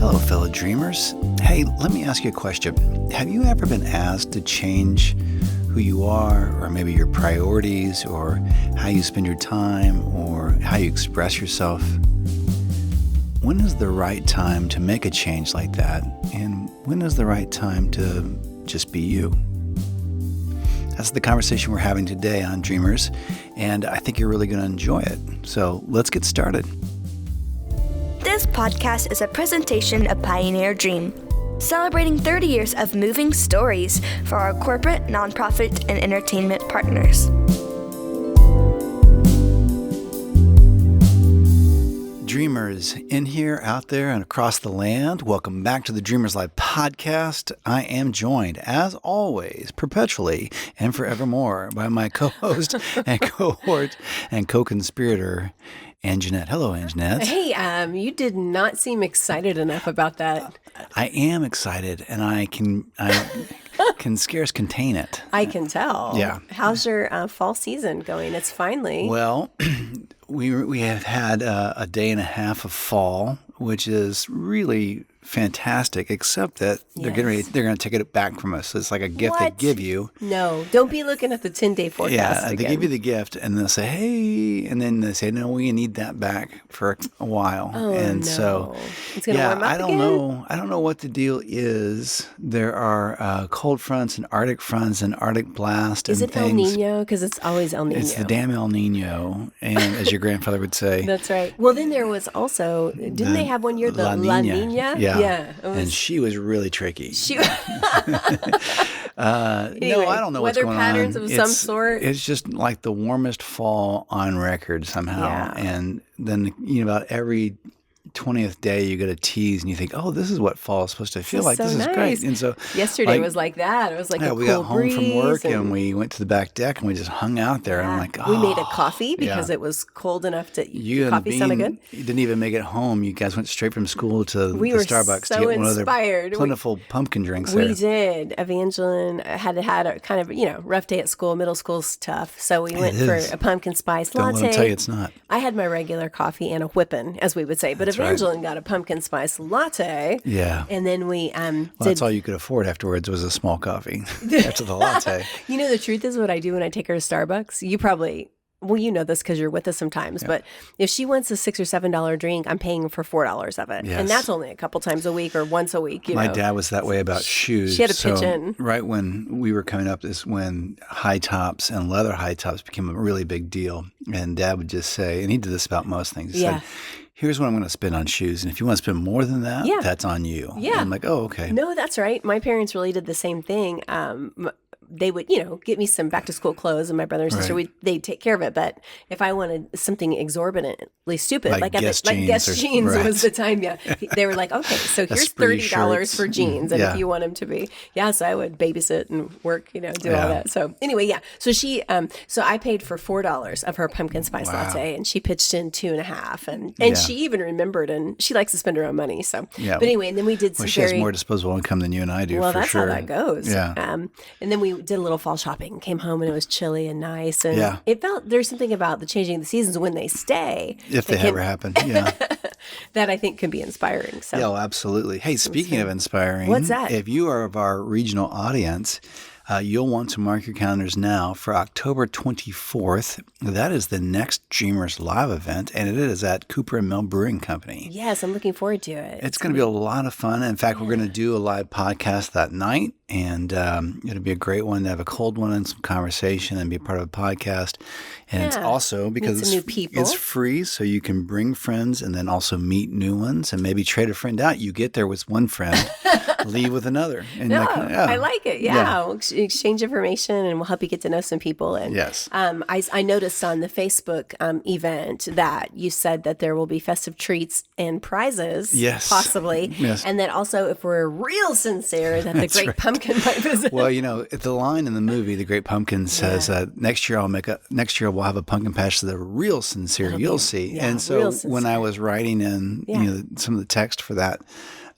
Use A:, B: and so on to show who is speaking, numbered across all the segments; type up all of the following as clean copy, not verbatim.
A: Hello, fellow dreamers. Hey, let me ask you a question. Have you ever been asked to change who you are, or maybe your priorities, or how you spend your time, or how you express yourself? When is the right time to make a change like that? And when is the right time to just be you? That's the conversation we're having today on Dreamers, and I think you're really going to enjoy it. So let's get started.
B: This podcast is a presentation of Pioneer Dream, celebrating 30 years of moving stories for our corporate, nonprofit, and entertainment partners.
A: Dreamers in here, out there, and across the land, welcome back to the DreamersLIVE podcast. I am joined, as always, perpetually and forevermore, by my co-host and cohort and co-conspirator, Anjanette. Hello, Anjanette.
C: Hey, you did not seem excited enough about that.
A: I am excited, and I can scarce contain it.
C: I can tell.
A: Yeah.
C: How's your fall season going? It's finally.
A: Well, we have had a day and a half of fall, which is really fantastic, except that they're going to take it back from us. It's like a gift they give you.
C: No, don't be looking at the 10-day forecast.
A: Yeah,
C: again.
A: They give you the gift, and they'll say, "Hey," and then they say, "No, we need that back for a while."
C: Oh,
A: and
C: no.
A: so,
C: It's going to warm up
A: I don't know. I don't know what the deal is. There are cold fronts and Arctic fronts and Arctic blast.
C: Is
A: and
C: it
A: things.
C: El Nino? Because it's always El Nino.
A: It's the damn El Nino, and as your grandfather would say.
C: That's right. Well, then there was also, didn't they have one year, the La Nina?
A: Yeah.
C: It
A: And she was really tricky.
C: Anyway,
A: No, I don't know what's going on.
C: Weather patterns of some sort.
A: It's just like the warmest fall on record somehow.
C: Yeah.
A: And then, about every 20th day you get a tease and you think, oh, this is what fall is supposed to feel like.
C: So
A: this is
C: nice.
A: great. And so
C: Yesterday was like that. It was like a cool
A: we got home
C: breeze
A: from work and we went to the back deck and we just hung out there. And I'm like, oh.
C: We made a coffee because it was cold enough to
A: You
C: coffee
A: and
C: sounded
A: Bean,
C: good.
A: You didn't even make it home. You guys went straight from school to
C: We
A: the
C: were
A: Starbucks
C: so
A: to get one of
C: inspired.
A: their plentiful pumpkin drinks there.
C: We did. Evangeline had a kind of, rough day at school. Middle school's tough. So we went for a pumpkin spice latte.
A: Don't let them tell you it's not.
C: I had my regular coffee and a whippin', as we would say. But Evangeline got a pumpkin spice latte.
A: Yeah.
C: And then we
A: That's all you could afford afterwards was a small coffee after the latte.
C: The truth is what I do when I take her to Starbucks. You probably... Well, you know this because you're with us sometimes, but if she wants a $6 or $7 drink, I'm paying for $4 of it.
A: Yes.
C: And that's only a couple times a week or once a week.
A: My dad was that way about shoes.
C: She had to pitch in.
A: Right when we were coming up is when high tops and leather high tops became a really big deal. And Dad would just say, and he did this about most things, he said, here's what I'm going to spend on shoes. And if you want to spend more than that, that's on you.
C: Yeah.
A: And I'm like, oh, okay.
C: No, that's right. My parents really did the same thing. They would, get me some back to school clothes, and my brother and sister, they'd take care of it. But if I wanted something exorbitantly stupid, like Guess jeans was the time. Yeah, they were like, okay, so here's $30 for jeans, and if you want them to be, so I would babysit and work, do all that. So anyway, so she, so I paid for $4 of her pumpkin spice latte, and she pitched in $2.50, and she even remembered, and she likes to spend her own money. So, but anyway, and then we did some
A: she has more disposable income than you and I do.
C: Well,
A: for
C: that's
A: sure.
C: how that goes.
A: Yeah.
C: And then we did a little fall shopping, came home, and it was chilly and nice. And it felt, there's something about the changing of the seasons when they stay.
A: If they ever happen,
C: that I think can be inspiring. So.
A: Yeah, absolutely. Hey, speaking of inspiring.
C: What's that?
A: If you are of our regional audience, you'll want to mark your calendars now for October 24th. That is the next Dreamers Live event, and it is at Cooper & Mill Brewing Company.
C: Yes, I'm looking forward to it.
A: It's going to be a lot of fun. In fact, we're going to do a live podcast that night, and it'll be a great one to have a cold one and some conversation and be part of a podcast. And it's also because it's free, so you can bring friends and then also meet new ones and maybe trade a friend out. You get there with one friend, leave with another. And
C: I like it. Yeah. We'll exchange information and we'll help you get to know some people. And I noticed on the Facebook event that you said that there will be festive treats and prizes, possibly. Yes. And that also, if we're real sincere, that the Great Pumpkin might visit.
A: Well, the line in the movie, The Great Pumpkin, says, next year we'll have a pumpkin patch to the real sincere, you'll see. Yeah, and so when I was writing in some of the text for that,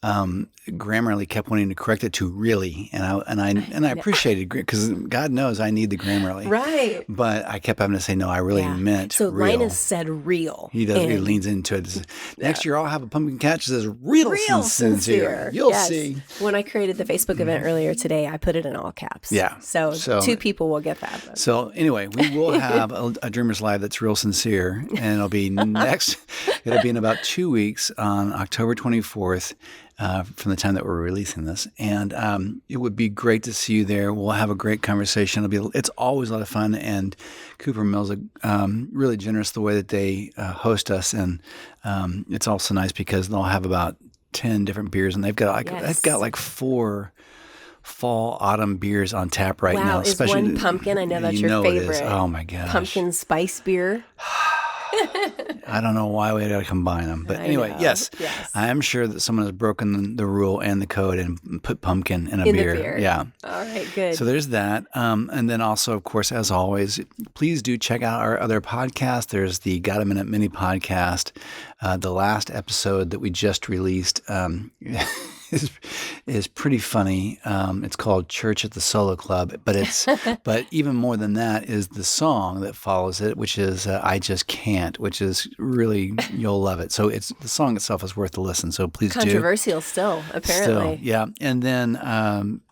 A: Grammarly kept wanting to correct it to really, and I appreciated it because God knows I need the Grammarly.
C: Right.
A: But I kept having to say, no, I really meant
C: so
A: real.
C: Linus said real.
A: He does. He leans into it. Next year I'll have a pumpkin catch that says real sincere. You'll see.
C: When I created the Facebook event earlier today, I put it in all caps.
A: Yeah.
C: So 2 people will get that. But.
A: So anyway, we will have a Dreamers Live that's real sincere, and it'll be it'll be in about 2 weeks on October 24th. From the time that we're releasing this, and it would be great to see you there. We'll have a great conversation. It's always a lot of fun, and Cooper Mills really generous the way that they host us, and it's also nice because they'll have about 10 different beers, and they've got like 4 fall autumn beers on tap right now.
C: Wow, is one pumpkin? I know that's your favorite.
A: It is. Oh my gosh,
C: pumpkin spice beer.
A: I don't know why we had to combine them. But anyway, yes. I am sure that someone has broken the rule and the code and put pumpkin in a beer. Yeah.
C: All right, good.
A: So there's that. And then also, of course, as always, please do check out our other podcast. There's the Got a Minute Mini podcast. The last episode that we just released is pretty funny. It's called Church at the Solo Club, but even more than that is the song that follows it, which is I Just Can't, which is really, you'll love it. So the song itself is worth a listen. So please
C: Controversial still, apparently.
A: Still, yeah. And then,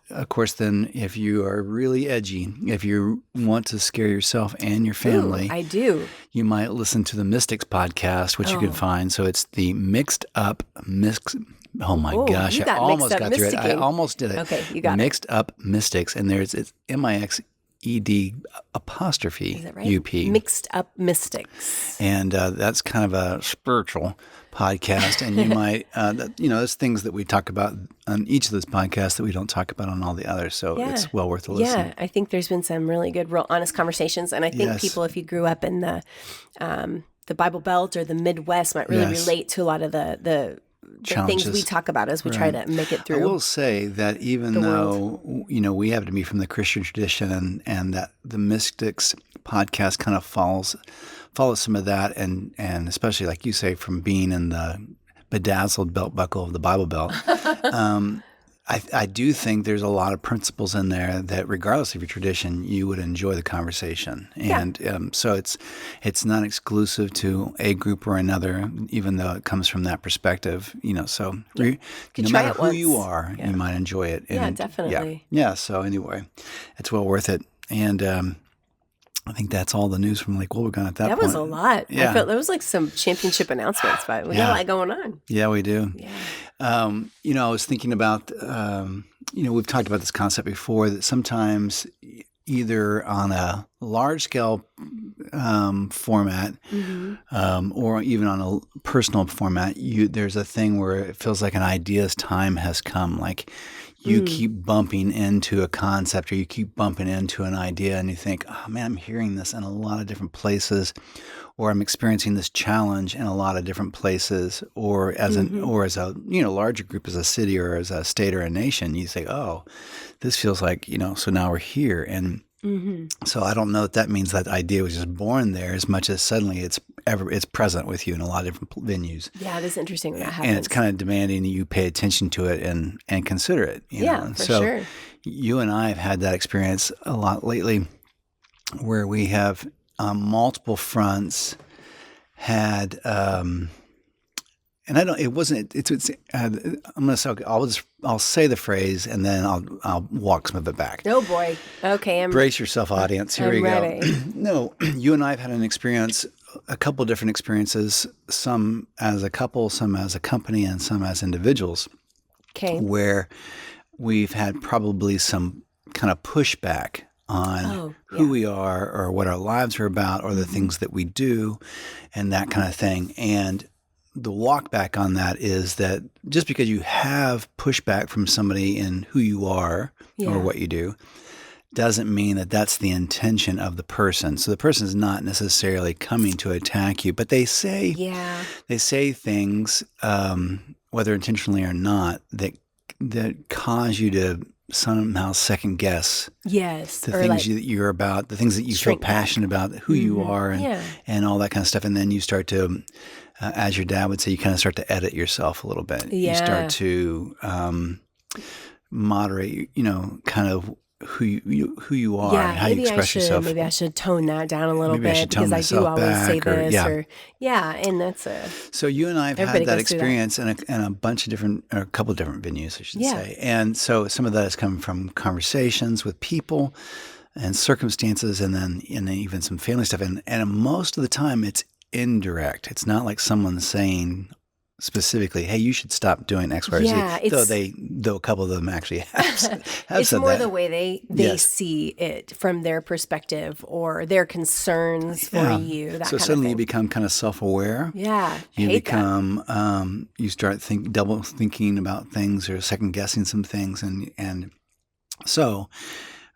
A: of course, then if you are really edgy, if you want to scare yourself and your family.
C: Ooh, I do.
A: You might listen to the Mystics podcast, which you can find. So it's the Mixed Up Oh my gosh! I almost got through it. I almost did it.
C: Okay, you got
A: Mixed Up Mystics, and it's MIXED apostrophe
C: Is that right?
A: UP.
C: Mixed Up Mystics,
A: and that's kind of a spiritual podcast. And you might, there's things that we talk about on each of those podcasts that we don't talk about on all the others. So it's well worth a listen.
C: Yeah, I think there's been some really good, real honest conversations, and I think people, if you grew up in the Bible Belt or the Midwest, might really relate to a lot of the things we talk about as we try to make it through.
A: I will say that even though we happen to be from the Christian tradition, and that the Mystics podcast kind of follows some of that, and especially like you say, from being in the bedazzled belt buckle of the Bible Belt, I do think there's a lot of principles in there that, regardless of your tradition, you would enjoy the conversation. And so it's not exclusive to a group or another, even though it comes from that perspective. So no matter who you are, you might enjoy it. And,
C: definitely.
A: Yeah. So anyway, it's well worth it. And I think that's all the news from Lake Wobegon at that point.
C: That was a lot.
A: Yeah.
C: I felt there was like some championship announcements, but we got a lot going on.
A: Yeah, we do.
C: Yeah.
A: I was thinking about, we've talked about this concept before, that sometimes either on a large scale format or even on a personal format, there's a thing where it feels like an idea's time has come. Like you keep bumping into a concept, or you keep bumping into an idea, and you think, oh man, I'm hearing this in a lot of different places, or I'm experiencing this challenge in a lot of different places, or as a larger group, as a city or as a state or a nation. You say, oh, this feels like, so now we're here. And so I don't know that means that idea was just born there as much as suddenly it's present with you in a lot of different venues.
C: Yeah, it is interesting when that happens.
A: And it's kind of demanding that you pay attention to it and consider it.
C: For sure.
A: You and I have had that experience a lot lately, where we have multiple fronts had, and I don't. It wasn't. I'll say the phrase, and then I'll walk some of it back.
C: Oh boy. Okay.
A: Brace yourself, audience. Here we go. No, you and I have had an experience, a couple of different experiences. Some as a couple, some as a company, and some as individuals.
C: Okay.
A: Where we've had probably some kind of pushback on who we are, or what our lives are about, or the things that we do, and that kind of thing. And the walk back on that is that just because you have pushback from somebody in who you are or what you do, doesn't mean that that's the intention of the person. So the person is not necessarily coming to attack you, but they say things, whether intentionally or not, that cause you to somehow second guess the things that you're about, the things that you feel passionate about, who you are, and all that kind of stuff. And then you start to as your dad would say, you kind of start to edit yourself a little bit.
C: Yeah.
A: You start to moderate, kind of who you are and how you express yourself.
C: Maybe I should tone that down a little
A: Maybe I
C: bit
A: should tone
C: because I do
A: myself
C: always say
A: back, or-
C: this and that's
A: So you and I have
C: everybody
A: had that
C: goes through that.
A: experience in a bunch of different, or a couple of different venues, I should
C: Yeah.
A: say. And so some of that has come from conversations with people and circumstances, and then even some family stuff. And most of the time it's indirect. It's not like someone saying specifically, "Hey, you should stop doing X, Y, or Z." Though a couple of them actually have said
C: it's more
A: that.
C: the way they
A: Yes.
C: see it from their perspective or their concerns for you. That
A: So
C: kind of
A: suddenly
C: thing.
A: you become kind of self-aware.
C: Yeah,
A: You
C: hate
A: become, you start double thinking about things or second guessing some things. And so,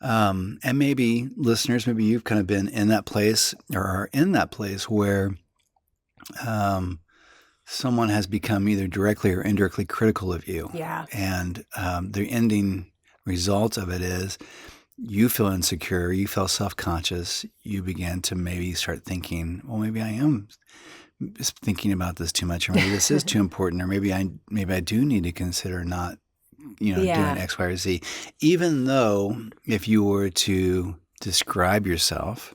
A: and maybe listeners, maybe you've kind of been in that place or are in that place where someone has become either directly or indirectly critical of you.
C: Yeah.
A: And the ending result of it is you feel insecure, you feel self-conscious, you begin to maybe start thinking, well, maybe I am thinking about this too much, or maybe this is too important, or maybe I do need to consider not, doing X, Y, or Z. Even though if you were to describe yourself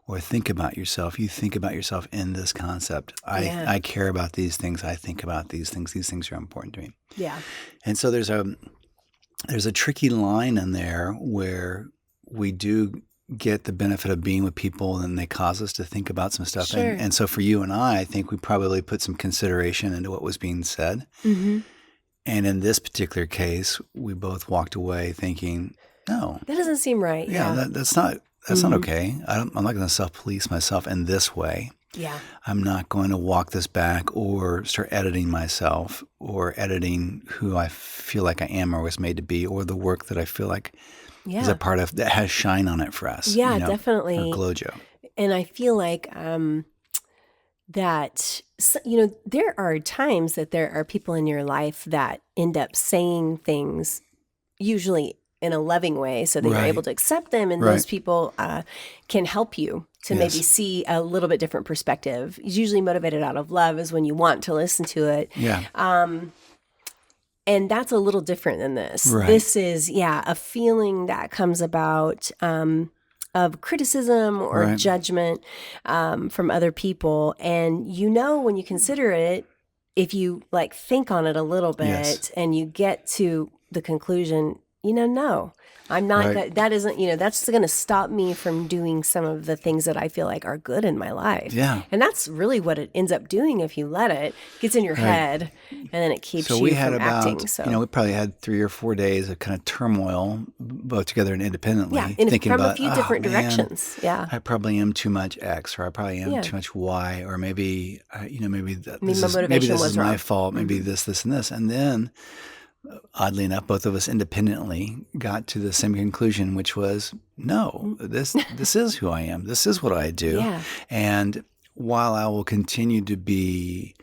A: or think about yourself, you think about yourself in this concept. I care about these things. I think about these things. These things are important to me.
C: Yeah.
A: And so there's a tricky line in there where we do get the benefit of being with people and they cause us to think about some stuff.
C: Sure.
A: And so for you and I think we probably put some consideration into what was being said.
C: Mm-hmm.
A: And in this particular case, we both walked away thinking, no.
C: That doesn't seem right. Yeah.
A: That's not okay. I'm not going to self-police myself in this way.
C: Yeah.
A: I'm not going to walk this back or start editing myself or editing who I feel like I am or was made to be, or the work that I feel like is a part of that has shine on it for us.
C: Yeah, definitely.
A: Or Glojo.
C: And I feel like that, there are times that there are people in your life that end up saying things usually in a loving way so that you're able to accept them. And those people can help you to maybe see a little bit different perspective. It's usually motivated out of love is when you want to listen to it.
A: Yeah.
C: And that's a little different than this.
A: Right.
C: This is, a feeling that comes about of criticism or judgment from other people. And when you consider it, if you think on it a little bit and you get to the conclusion, no, I'm not, that isn't, that's going to stop me from doing some of the things that I feel like are good in my life.
A: Yeah.
C: And that's really what it ends up doing if you let it. It gets in your head and then it keeps you from acting. So
A: we probably had 3 or 4 days of kind of turmoil, both together and independently.
C: Yeah,
A: thinking
C: from
A: about,
C: a few different directions. Yeah.
A: I probably am too much X, or I probably am too much Y, or maybe, maybe this is my fault. Maybe this, and this. And then, oddly enough, both of us independently got to the same conclusion, which was, no, this is who I am. This is what I do.
C: Yeah.
A: And while I will continue to be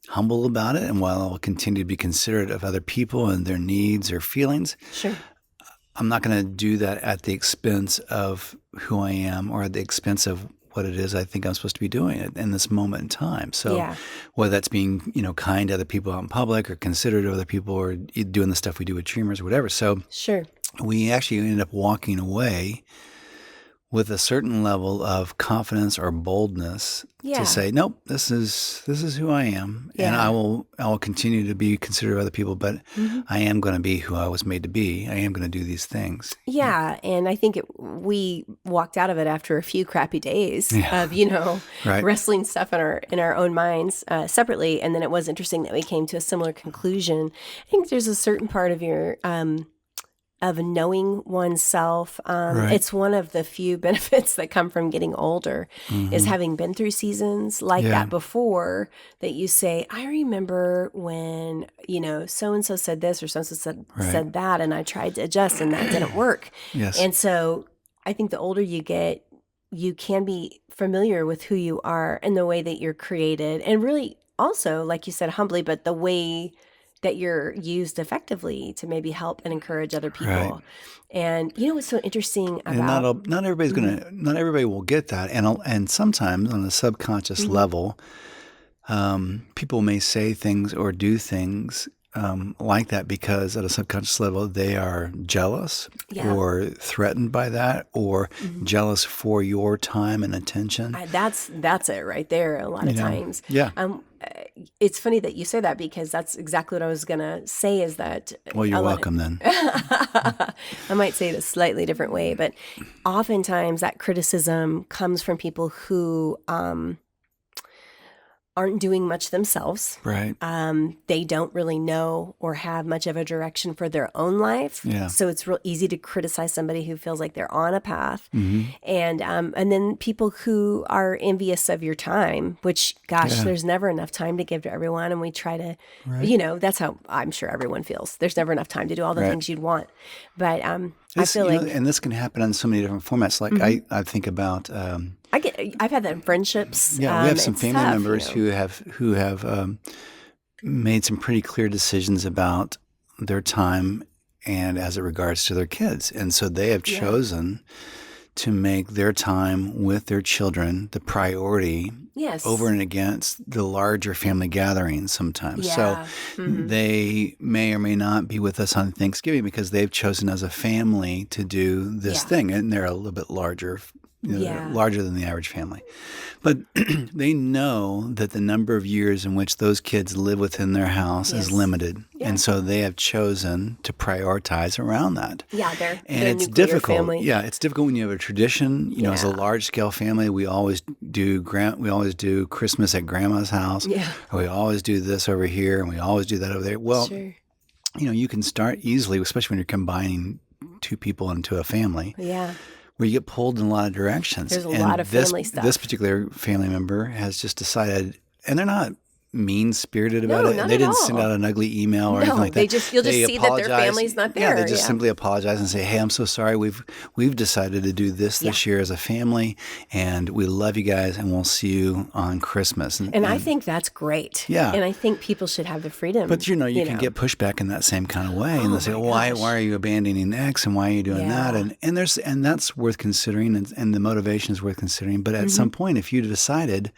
A: humble about it, and while I will continue to be considerate of other people and their needs or feelings, I'm not going to do that at the expense of who I am or at the expense of what it is I think I'm supposed to be doing in this moment in time. So whether that's being, kind to other people out in public or considerate of other people or doing the stuff we do with Dreamers or whatever. So we actually ended up walking away with a certain level of confidence or boldness to say, nope, this is who I am. And I will continue to be considerate of other people, but I am going to be who I was made to be. I am going to do these things.
C: Yeah. And I think we walked out of it after a few crappy days of, wrestling stuff in our own minds separately. And then it was interesting that we came to a similar conclusion. I think there's a certain part of your of knowing oneself. It's one of the few benefits that come from getting older is having been through seasons like that before, that you say, I remember when, so-and-so said this or so-and-so said that, and I tried to adjust and that didn't work.
A: Yes.
C: And so I think the older you get, you can be familiar with who you are and the way that you're created, and really also, like you said, humbly, but the way that you're used effectively to maybe help and encourage other people.
A: Right.
C: And what's so interesting about
A: and not everybody will get that, and sometimes on a subconscious level, people may say things or do things like that because at a subconscious level they are jealous or threatened by that or jealous for your time and attention.
C: That's it right there a lot of times.
A: Yeah.
C: It's funny that you say that because that's exactly what I was going to say is that...
A: Well, you're welcome then.
C: I might say it a slightly different way, but oftentimes that criticism comes from people who... aren't doing much themselves.
A: Right.
C: They don't really know or have much of a direction for their own life.
A: Yeah.
C: So it's real easy to criticize somebody who feels like they're on a path.
A: Mm-hmm.
C: And then people who are envious of your time, which, gosh, there's never enough time to give to everyone. And we try to, that's how I'm sure everyone feels. There's never enough time to do all the things you'd want. But I feel like...
A: and this can happen in so many different formats. Like I think about...
C: I've had that in friendships.
A: Yeah, we have some family members who have made some pretty clear decisions about their time and as it regards to their kids. And so they have chosen to make their time with their children the priority over and against the larger family gatherings sometimes. So they may or may not be with us on Thanksgiving because they've chosen as a family to do this thing. And they're a little bit larger larger than the average family. But they know that the number of years in which those kids live within their house is limited. Yeah. And so they have chosen to prioritize around that.
C: Yeah,
A: and it's difficult. Family. Yeah, it's difficult when you have a tradition. You know, as a large scale family, we always do Christmas at grandma's house. Yeah. Or we always do this over here and we always do that over there. Well, you can start easily, especially when you're combining two people into a family. Yeah. Where you get pulled in a lot of directions.
C: There's a lot of family stuff.
A: This particular family member has just decided, and they're not mean-spirited about it.
C: Not
A: they didn't
C: all.
A: send out an ugly email or anything like that.
C: You'll just see that their family's not there.
A: Yeah, they just simply apologize and say, "Hey, I'm so sorry. We've decided to do this year as a family, and we love you guys, and we'll see you on Christmas."
C: And I think that's great. Yeah. And I think people should have the freedom.
A: But you can get pushback in that same kind of way, and they say, "Why are you abandoning X, and why are you doing that?" And that's worth considering, and the motivation is worth considering. But at some point, if you decided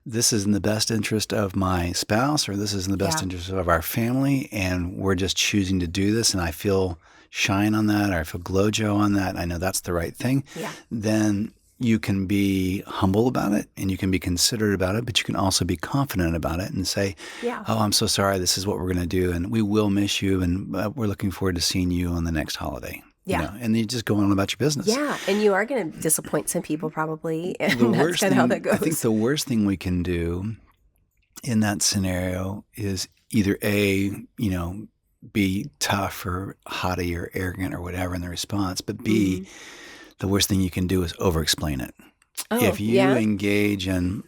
A: this is in the best interest of my spouse or this is in the best interest of our family and we're just choosing to do this and I feel shine on that or I feel glow-joe on that, I know that's the right thing, then you can be humble about it and you can be considerate about it, but you can also be confident about it and say, oh, I'm so sorry, this is what we're going to do and we will miss you and we're looking forward to seeing you on the next holiday. Yeah. And you just go on about your business. Yeah.
C: And you are going to disappoint some people probably. And that's kind of how that goes.
A: I think the worst thing we can do in that scenario is either be tough or haughty or arrogant or whatever in the response, but B, the worst thing you can do is over-explain it. Oh, if you engage in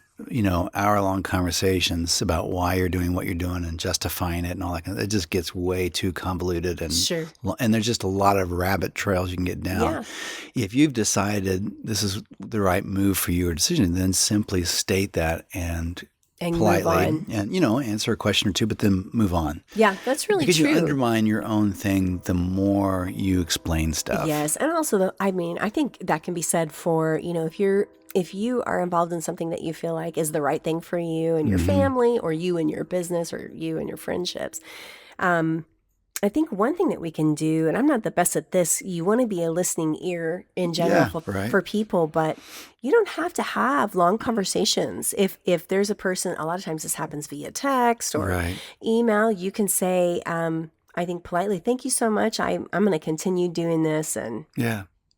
A: hour-long conversations about why you're doing what you're doing and justifying it and all that, it just gets way too convoluted and there's just a lot of rabbit trails you can get down. Yeah. If you've decided this is the right move for you or decision, then simply state that and politely and answer a question or two, but then move on.
C: Yeah, that's really
A: because
C: true.
A: You undermine your own thing the more you explain stuff.
C: Yes, and also I think that can be said for if you are involved in something that you feel like is the right thing for you and your family or you and your business or you and your friendships. I think one thing that we can do, and I'm not the best at this, you want to be a listening ear in general for people, but you don't have to have long conversations. If there's a person, a lot of times this happens via text or email, you can say, I think politely, thank you so much. I'm going to continue doing this and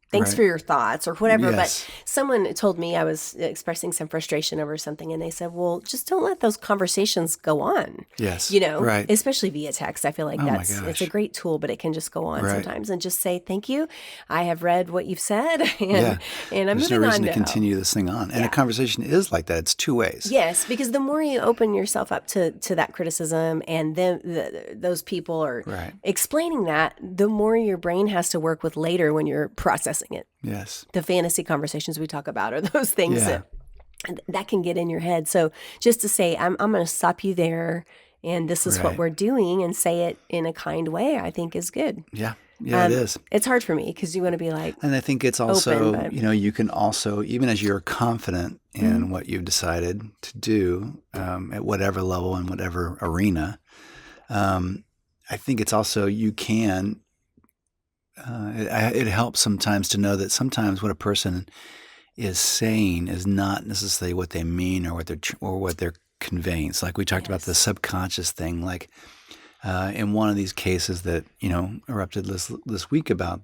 C: thanks for your thoughts or whatever. Yes. But someone told me I was expressing some frustration over something and they said, well, just don't let those conversations go on.
A: Yes.
C: Especially via text. I feel like it's a great tool, but it can just go on sometimes and just say, thank you. I have read what you've said and I'm
A: There's
C: moving
A: no
C: on
A: reason
C: now.
A: to continue this thing on. And a conversation is like that. It's two ways.
C: Yes, because the more you open yourself up to that criticism and then those people are explaining that, the more your brain has to work with later when you're processing it.
A: Yes.
C: The fantasy conversations we talk about are those things that can get in your head. So just to say, I'm going to stop you there and this is what we're doing and say it in a kind way, I think is good.
A: Yeah. Yeah, it is.
C: It's hard for me because you want to be like,
A: and I think it's also,
C: open, but...
A: you can also, even as you're confident in what you've decided to do at whatever level and whatever arena, I think it's also, you can, it helps sometimes to know that sometimes what a person is saying is not necessarily what they mean or what they're conveying. So like we talked about the subconscious thing, like in one of these cases that, erupted this week about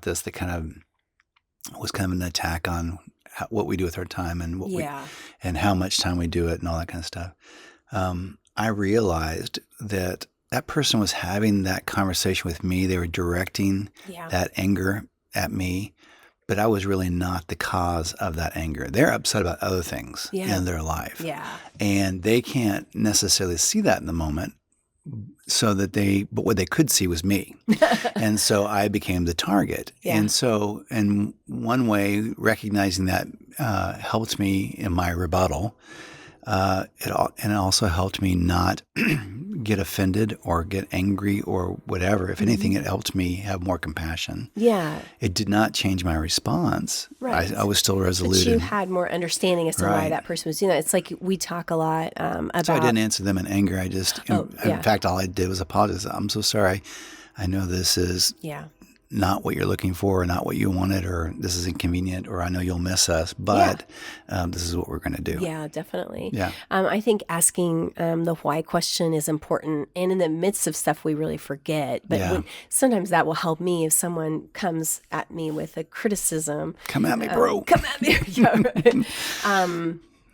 A: this, that kind of was kind of an attack on what we do with our time and and how much time we do it and all that kind of stuff. I realized that person was having that conversation with me. They were directing that anger at me, but I was really not the cause of that anger. They're upset about other things in their life. Yeah. And they can't necessarily see that in the moment. But what they could see was me. And so I became the target. Yeah. And so in one way, recognizing that helped me in my rebuttal. It also helped me not get offended or get angry or whatever. If anything, it helped me have more compassion. Yeah. It did not change my response. Right. I was still resolute.
C: But you had more understanding as to why that person was doing that. It's like we talk a lot about...
A: So I didn't answer them in anger. I just, in fact, all I did was apologize. I'm so sorry. I know this is... not what you're looking for or not what you wanted, or this is inconvenient, or I know you'll miss us, but this is what we're going to do.
C: Yeah, definitely. Yeah. I think asking the why question is important. And in the midst of stuff we really forget. But sometimes that will help me if someone comes at me with a criticism.
A: Come at me, bro.
C: Come at me.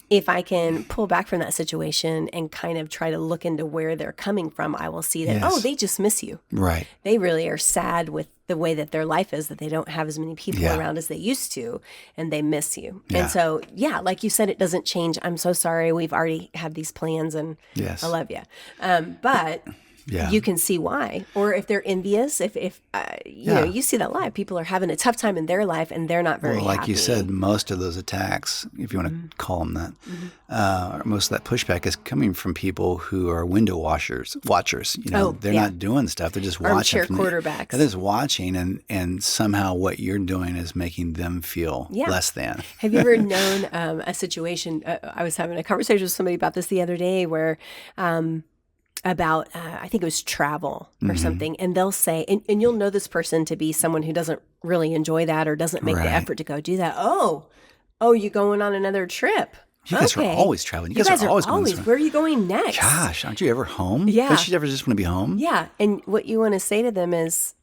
C: If I can pull back from that situation and kind of try to look into where they're coming from, I will see that, they just miss you. Right. They really are sad with the way that their life is, that they don't have as many people around as they used to, and they miss you. Yeah. And so, like you said, it doesn't change. I'm so sorry. We've already had these plans, and I love you. But... you can see why. Or if they're envious, if you see that live, people are having a tough time in their life and they're not very happy.
A: Like you said, most of those attacks, if you want to call them that, most of that pushback is coming from people who are window watchers. They're not doing stuff. They're just watching.
C: Armchair quarterbacks.
A: They're just watching, and somehow what you're doing is making them feel less than.
C: Have you ever known a situation, I was having a conversation with somebody about this the other day where... about, I think it was travel or something. And they'll say, and you'll know this person to be someone who doesn't really enjoy that or doesn't make the effort to go do that. Oh, you going on another trip?
A: You guys are always traveling. You guys are always going somewhere.
C: Where are you going next?
A: Gosh, aren't you ever home?
C: Yeah.
A: Don't you ever just want to be home?
C: Yeah. And what you want to say to them is,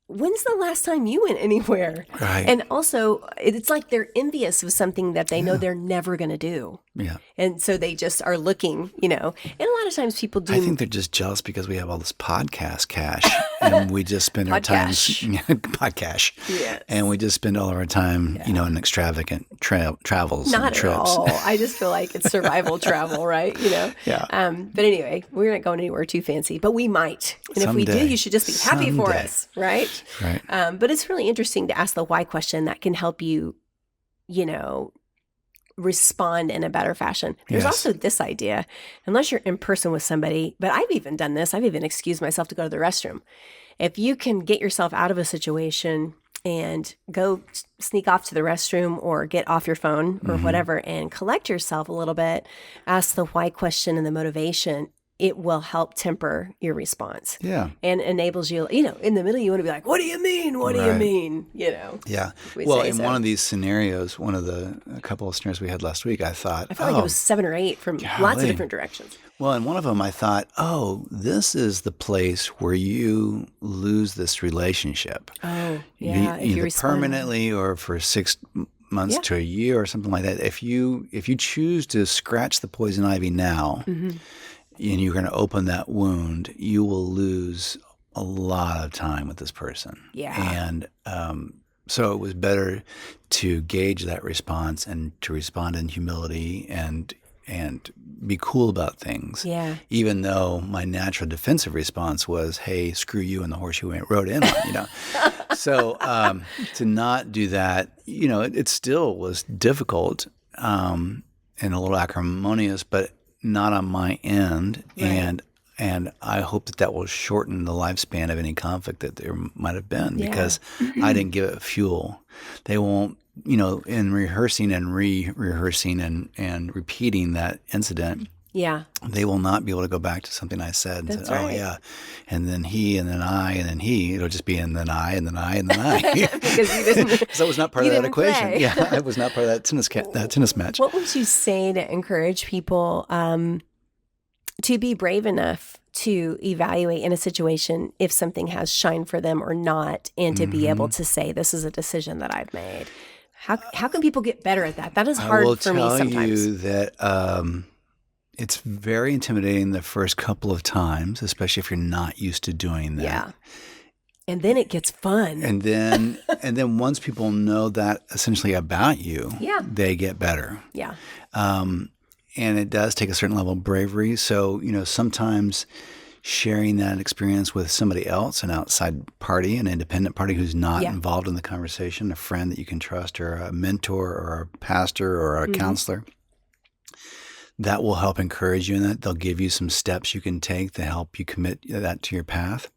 C: when's the last time you went anywhere? Right. And also, it's like they're envious of something that they know they're never going to do. Yeah. And so they just are looking, And a lot of times people do.
A: I think they're just jealous because we have all this podcast cash and we just spend our time podcast. Yes. And we just spend all of our time, in extravagant travels
C: Not
A: and trips.
C: At all. I just feel like it's survival travel, right? Yeah. But anyway, we're not going anywhere too fancy, but we might. And if we do, you should just be happy for us, right? Right. But it's really interesting to ask the why question that can help you, respond in a better fashion. There's also this idea, unless you're in person with somebody, but I've even done this. I've even excused myself to go to the restroom. If you can get yourself out of a situation and go sneak off to the restroom or get off your phone or whatever and collect yourself a little bit, ask the why question and the motivation, it will help temper your response. Yeah. And enables you, in the middle, you want to be like, what do you mean? What do you mean?
A: Yeah. Well, in one of these scenarios, a couple of scenarios we had last week, I thought,
C: I felt like it was 7 or 8 from lots of different directions.
A: Well, in one of them, I thought, this is the place where you lose this relationship. Oh, yeah. Either permanently or for 6 months to a year or something like that. If you choose to scratch the poison ivy now, and you're going to open that wound, you will lose a lot of time with this person. Yeah. And so it was better to gauge that response and to respond in humility and be cool about things. Yeah. Even though my natural defensive response was, hey, screw you and the horse you rode in on, So to not do that, it still was difficult and a little acrimonious, but not on my end. Right. And And I hope that will shorten the lifespan of any conflict that there might have been because I didn't give it fuel. They won't, in rehearsing and re-rehearsing and repeating that incident, they will not be able to go back to something I said.
C: That's
A: right. Oh, yeah. And then he, and then I, and then he. It'll just be and then I, and then I, and then I.
C: Because you didn't.
A: Because I was not part of that equation.
C: Play.
A: Yeah, I was not part of that tennis match.
C: What would you say to encourage people to be brave enough to evaluate in a situation if something has shined for them or not, and to be able to say, this is a decision that I've made? How can people get better at that? That is hard for me sometimes.
A: I will tell you that it's very intimidating the first couple of times, especially if you're not used to doing that.
C: Yeah. And then it gets fun.
A: And then once people know that essentially about you, they get better.
C: Yeah.
A: And it does take a certain level of bravery. So, sometimes sharing that experience with somebody else, an outside party, an independent party who's not involved in the conversation, a friend that you can trust, or a mentor or a pastor or a counselor, that will help encourage you in that. They'll give you some steps you can take to help you commit that to your path.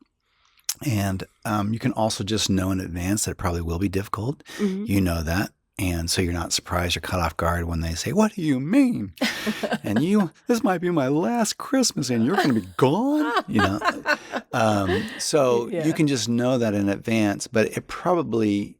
A: And you can also just know in advance that it probably will be difficult. You know that. And so you're not surprised or caught off guard when they say, what do you mean? And this might be my last Christmas and you're going to be gone, So you can just know that in advance, but it probably,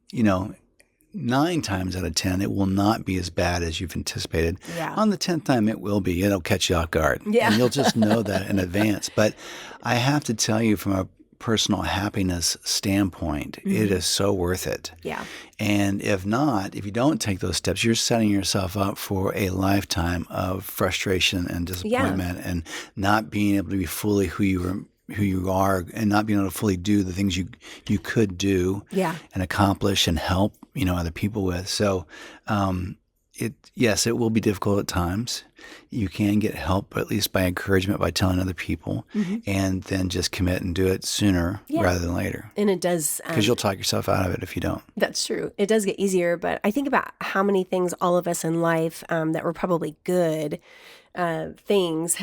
A: 9 times out of 10, it will not be as bad as you've anticipated.
C: Yeah.
A: On the 10th time, it will be. It'll catch you off guard.
C: Yeah.
A: And you'll just know that in advance. But I have to tell you, from a personal happiness standpoint, it is so worth it.
C: Yeah.
A: And if you don't take those steps, you're setting yourself up for a lifetime of frustration and disappointment and not being able to be fully who you are and not being able to fully do the things you could do and accomplish and help, other people with. So, it will be difficult at times. You can get help, at least by encouragement, by telling other people, and then just commit and do it sooner rather than later.
C: And it does.
A: Because you'll talk yourself out of it if you don't.
C: That's true. It does get easier, but I think about how many things all of us in life that were probably good things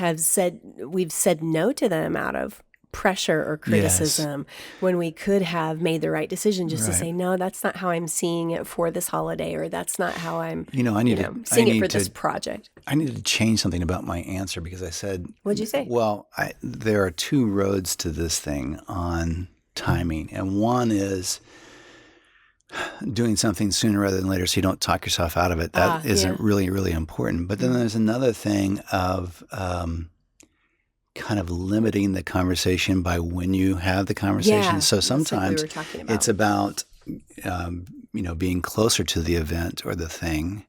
C: we've said no to them out of pressure or criticism when we could have made the right decision just to say, no, that's not how I'm seeing it for this holiday, or that's not how I'm seeing it for this project.
A: I needed to change something about my answer because I said,
C: what'd you say?
A: Well, there are 2 roads to this thing on timing. And one is doing something sooner rather than later so you don't talk yourself out of it. That isn't really, really important. But then there's another thing of kind of limiting the conversation by when you have the conversation.
C: Yeah,
A: so sometimes it's about, being closer to the event or the thing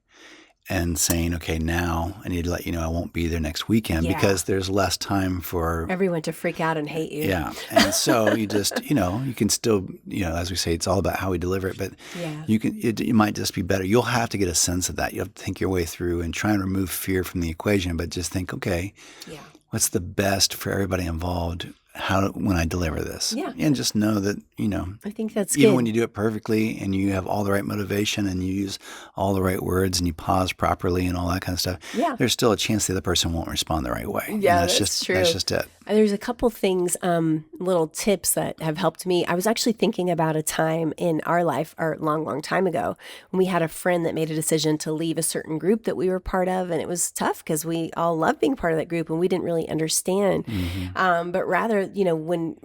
A: and saying, okay, now I need to let you know I won't be there next weekend because there's less time for
C: everyone to freak out and hate you.
A: Yeah. And so you just, you can still, as we say, it's all about how we deliver it, but it might just be better. You'll have to get a sense of that. You'll have to think your way through and try and remove fear from the equation, but just think, okay, what's the best for everybody involved when I deliver this?
C: Yeah.
A: And just know that,
C: I think that's
A: even
C: good.
A: when you do it perfectly and you have all the right motivation and you use all the right words and you pause properly and all that kind of stuff, there's still a chance the other person won't respond the right way.
C: Yeah, that's true.
A: That's just it.
C: There's a couple things, little tips that have helped me. I was actually thinking about a time in our life, or a long, long time ago, when we had a friend that made a decision to leave a certain group that we were part of. And it was tough because we all loved being part of that group and we didn't really understand. But rather, when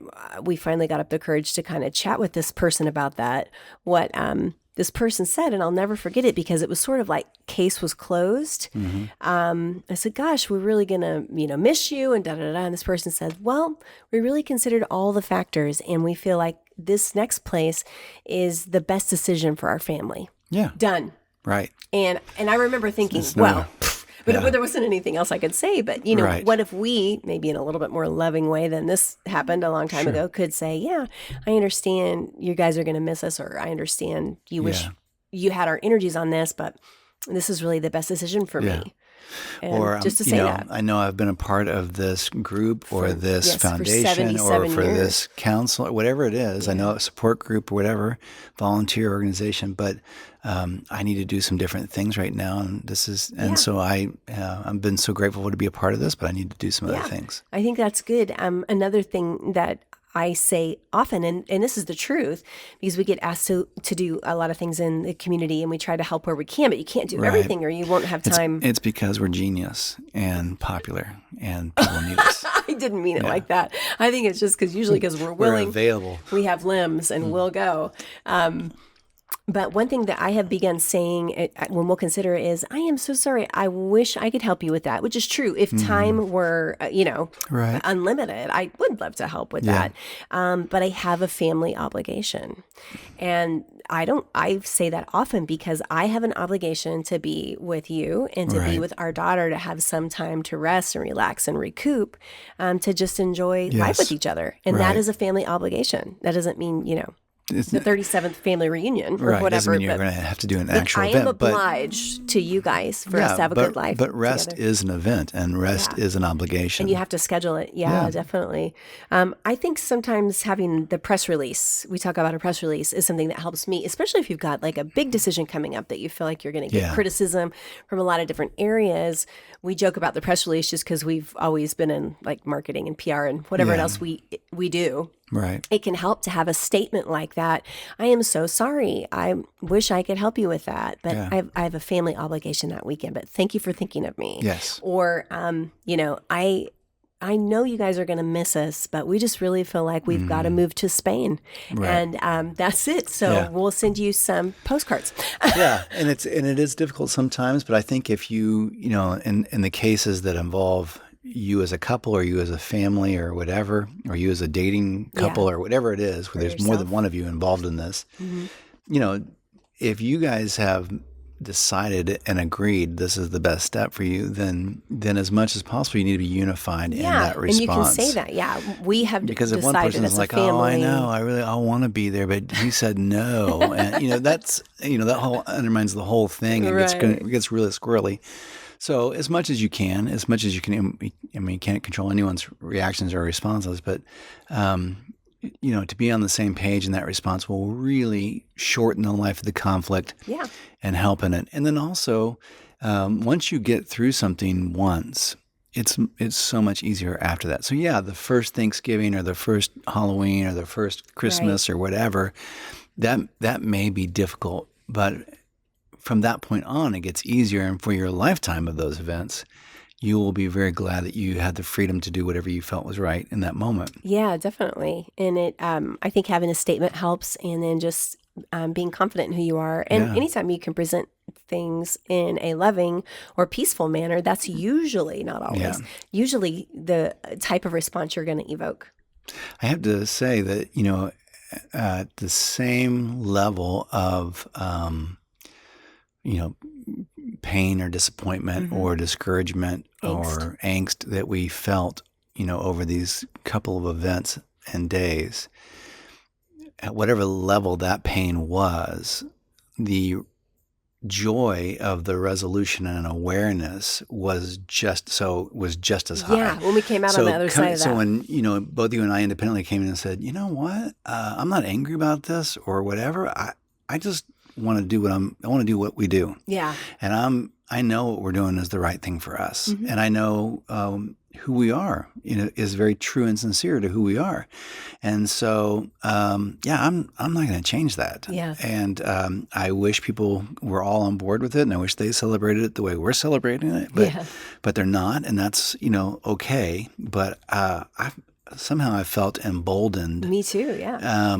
C: we finally got up the courage to kind of chat with this person about that, what this person said, and I'll never forget it because it was sort of like case was closed. I said, gosh, we're really going to, miss you and da-da-da. And this person said, well, we really considered all the factors and we feel like this next place is the best decision for our family.
A: Yeah.
C: Done.
A: Right.
C: And I remember thinking, but there wasn't anything else I could say. But, what if we, maybe in a little bit more loving way than this happened a long time ago, could say, yeah, I understand you guys are going to miss us, or I understand you wish you had our energies on this, but this is really the best decision for me. And
A: or
C: just to say that.
A: I know I've been a part of this group or this foundation or for this council, or whatever it is. I know a support group or whatever, volunteer organization, but I need to do some different things right now. And so I've been so grateful to be a part of this, but I need to do some other things.
C: I think that's good. Another thing that I say often, and this is the truth, because we get asked to do a lot of things in the community and we try to help where we can, but you can't do everything or you won't have time.
A: It's because we're genius and popular and people need us.
C: I didn't mean it like that. I think it's just because we're willing.
A: We're available.
C: We have limbs and we'll go. But one thing that I have begun saying when we'll consider is, I am so sorry. I wish I could help you with that, which is true. If time were, unlimited, I would love to help with that. But I have a family obligation. And I say that often because I have an obligation to be with you and to be with our daughter, to have some time to rest and relax and recoup, to just enjoy life with each other. And that is a family obligation. That doesn't mean, the 37th family reunion or whatever.
A: Doesn't mean you're going to have to do an actual event.
C: I am obliged to you guys for us to have a good life.
A: But rest is an event, and rest is an obligation.
C: And you have to schedule it. Yeah, definitely. I think sometimes having the press release, we talk about a press release, is something that helps me, especially if you've got like a big decision coming up that you feel like you're going to get criticism from a lot of different areas. We joke about the press release just because we've always been in like marketing and PR and whatever else we do.
A: Right.
C: It can help to have a statement like that. I am so sorry. I wish I could help you with that, but I have a family obligation that weekend, but thank you for thinking of me.
A: Yes.
C: Or, I know you guys are going to miss us, but we just really feel like we've got to move to Spain. Right. And that's it. So we'll send you some postcards.
A: And it is difficult sometimes, but I think if you, in the cases that involve you as a couple or you as a family or whatever, or you as a dating couple or whatever it is, where there's more than one of you involved in this, if you guys have decided and agreed this is the best step for you, then as much as possible you need to be unified in that response. And you can
C: say that. We have
A: because
C: decided
A: if one person is like,
C: family,
A: oh, I know, I want to be there, but he said no, and that's that whole undermines the whole thing and it gets really squirrely. So as much as you can, you can't control anyone's reactions or responses, but, to be on the same page in that response will really shorten the life of the conflict and help in it. And then also, once you get through something once, it's so much easier after that. So the first Thanksgiving or the first Halloween or the first Christmas or whatever, that may be difficult, but from that point on, it gets easier. And for your lifetime of those events, you will be very glad that you had the freedom to do whatever you felt was right in that moment.
C: Yeah, definitely. And I think having a statement helps, and then just being confident in who you are. And anytime you can present things in a loving or peaceful manner, that's usually, not always, usually the type of response you're going to evoke.
A: I have to say that, at the same level of pain or disappointment or discouragement or angst that we felt, over these couple of events and days, at whatever level that pain was, the joy of the resolution and awareness was just as high.
C: Yeah, when we came out on the other side of that.
A: So when, both you and I independently came in and said, you know what, I'm not angry about this or whatever. I just want to do what we do. Yeah. And I know what we're doing is the right thing for us. And I know who we are, is very true and sincere to who we are. And so, I'm not going to change that. Yeah. And I wish people were all on board with it, and I wish they celebrated it the way we're celebrating it. But they're not, and that's, okay. But I felt emboldened.
C: Me too, yeah.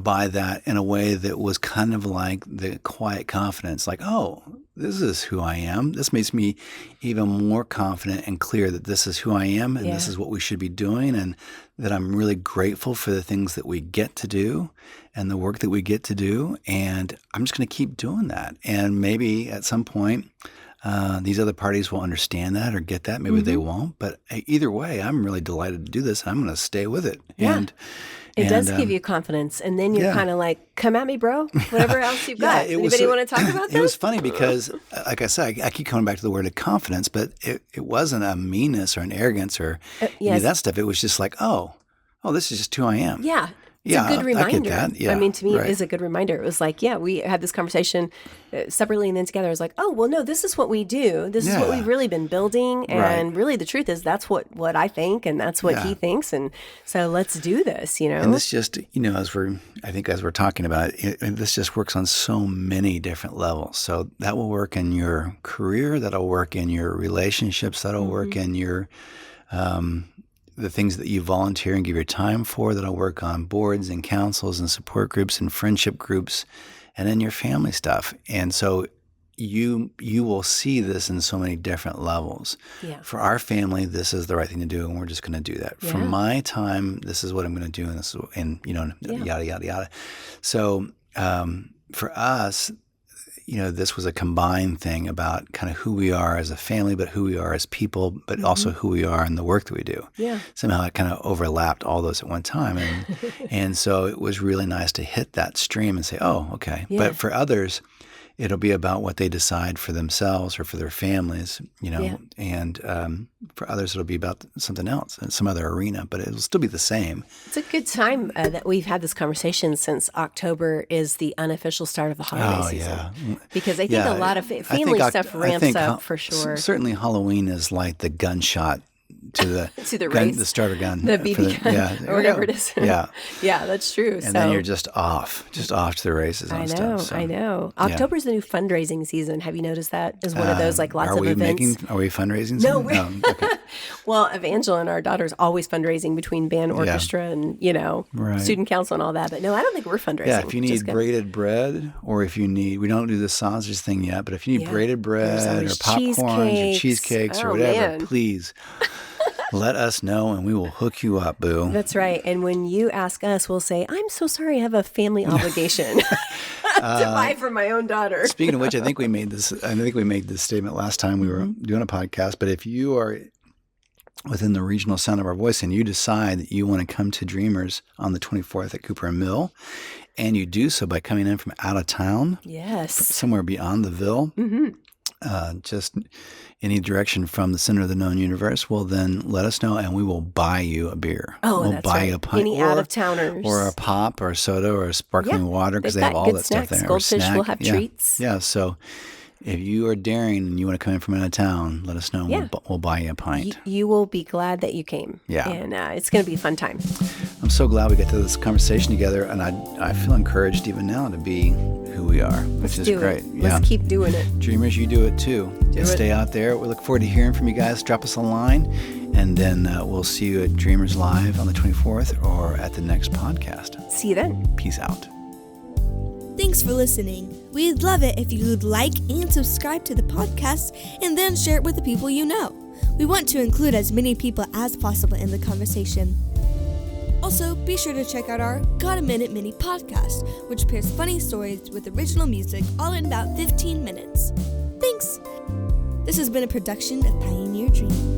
A: By that in a way that was kind of like the quiet confidence, like, oh, this is who I am. This makes me even more confident and clear that this is who I am and this is what we should be doing, and that I'm really grateful for the things that we get to do and the work that we get to do. And I'm just going to keep doing that. And maybe at some point, these other parties will understand that or get that. Maybe they won't. But either way, I'm really delighted to do this. And I'm going to stay with it. Yeah.
C: It does give you confidence. And then you're kind of like, come at me, bro. Whatever else you've got. Anybody want to talk about this?
A: It was funny because, like I said, I keep coming back to the word of confidence, but it wasn't a meanness or an arrogance or any of that stuff. It was just like, oh, this is just who I am.
C: Yeah. It's a good reminder.
A: I get that. Yeah,
C: I mean, to me, it is a good reminder. It was like, we had this conversation separately and then together. I was like, oh, well, no, this is what we do. This is what we've really been building. And really the truth is that's what I think and that's what he thinks. And so let's do this,
A: And this just, as we're talking about it, this just works on so many different levels. So that will work in your career. That'll work in your relationships. That'll work in your the things that you volunteer and give your time for. That'll work on boards and councils and support groups and friendship groups and in your family stuff. And so you will see this in so many different levels. Yeah. For our family, this is the right thing to do, and we're just going to do that. Yeah. For my time, this is what I'm going to do, and this is, yada, yada, yada. So for us, this was a combined thing about kind of who we are as a family, but who we are as people, but also who we are in the work that we do. Yeah. Somehow it kind of overlapped all those at one time. And so it was really nice to hit that stream and say, oh, okay. Yeah. But for others, it'll be about what they decide for themselves or for their families, and for others, it'll be about something else in some other arena, but it'll still be the same.
C: It's a good time that we've had this conversation since October is the unofficial start of the holiday season. Yeah. Because I think a lot of family stuff ramps up for sure.
A: Certainly Halloween is like the gunshot to the
C: to the
A: gun,
C: race,
A: the starter gun,
C: the BB gun, or whatever it is.
A: Yeah,
C: yeah, that's true.
A: And then you're just off to the races.
C: I know. October's the new fundraising season. Have you noticed that? Is one of those like lots of events.
A: Are we fundraising?
C: No. Okay. Well, Evangeline, our daughter's always fundraising between band, orchestra, and student council and all that. But no, I don't think we're fundraising.
A: Yeah, if you need braided bread, or if you need, we don't do the sausage thing yet, but if you need braided bread or popcorn or cheesecakes or whatever, please. Let us know, and we will hook you up, boo.
C: That's right. And when you ask us, we'll say, I'm so sorry, I have a family obligation to buy for my own daughter.
A: Speaking of which, I think we made this statement last time we were doing a podcast, but if you are within the regional sound of our voice and you decide that you want to come to Dreamers on the 24th at Cooper and Mill, and you do so by coming in from out of town, somewhere beyond the Ville, just any direction from the center of the known universe, well, then let us know and we will buy you a beer.
C: Oh,
A: we'll
C: that's
A: buy
C: right.
A: you a pint.
C: Any out-of-towners.
A: Or a pop or a soda or a sparkling water because they have all that
C: snacks.
A: Stuff there.
C: Goldfish will have treats.
A: Yeah, so if you are daring and you want to come in from out of town, let us know and we'll buy you a pint.
C: You will be glad that you came. Yeah. And it's going to be a fun time.
A: I'm so glad we got to this conversation together, and I feel encouraged even now to be who we are, which is great.
C: Let's keep doing it.
A: Dreamers, you do it too. Stay out there. We look forward to hearing from you guys. Drop us a line, and then we'll see you at DreamersLIVE on the 24th or at the next podcast.
C: See you then.
A: Peace out.
B: Thanks for listening. We'd love it if you would like and subscribe to the podcast and then share it with the people you know. We want to include as many people as possible in the conversation. Also, be sure to check out our Got a Minute Mini podcast, which pairs funny stories with original music all in about 15 minutes. Thanks! This has been a production of Pioneer Dream.